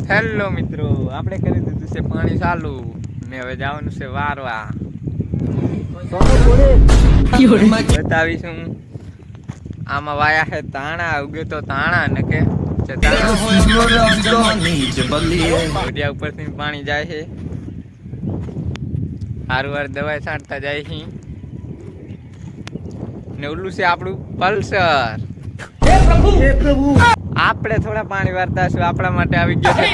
Hello મિત્રો, આપણે કરી દીધું છે પાણી ચાલુ ને હવે જવાનું છે વારવા. બતાવીશું આમાં વાયા છે તાણા ઉગે તો તાણા ને કે ભોડિયા ઉપરથી પાણી જાય છે. હારું વાર દવા છાંટતા જાય છે ને ઓલું છે આપણું પલ્સર. આપણે થોડા પાણી વારતા છું, આપણા માટે આવી ગયો છે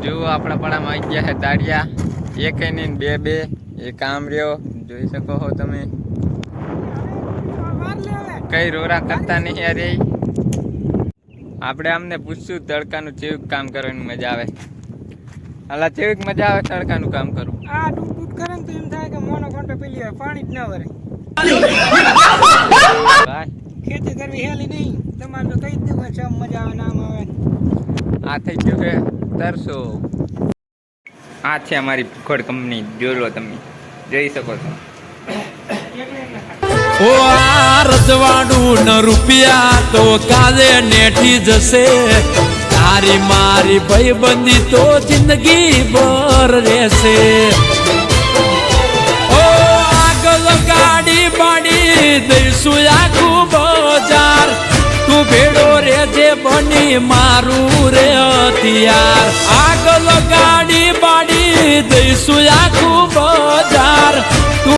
જો આપણા પડામાં આવી ગયા છે દાડિયા. એક ને બે એક આમ રહ્યો, જોઈ શકો છો તમે. કઈ રોરા કરતા નહીં અરે. આપણે આમને પૂછશું તડકાનું ચેવું કામ કરવાની મજા આવે. હાલા ચેવીક મજા આવે તડકાનું કામ કરું. આ ટૂટ કરે ને તો એમ થાય કે મોનો કોન્ટો પેલી હોય, પાણી જ ના વરે. ખેતી કરવી હેલી નહીં, તમારે તો કઈ દેવું છે મજા આવે નામ આવે. આ થઈ ગયું છે તરસો. આ છે અમારી ભૂખડ કંપની, જોઈ લો તમે, જોઈ શકો છો. ઓ આ રજવાડું ન રૂપિયા તો કાલે નેઠી જશે. તારી મારી ભાઈબંધી તો જિંદગી ભર રહેશે. ઓ આગળ ગાડી બાડી દઈશું આખું બજાર. તું ભેડો રેજે બની મારું રે હથિયાર. આગળ ગાડી બાડી દઈશું આખું બજાર.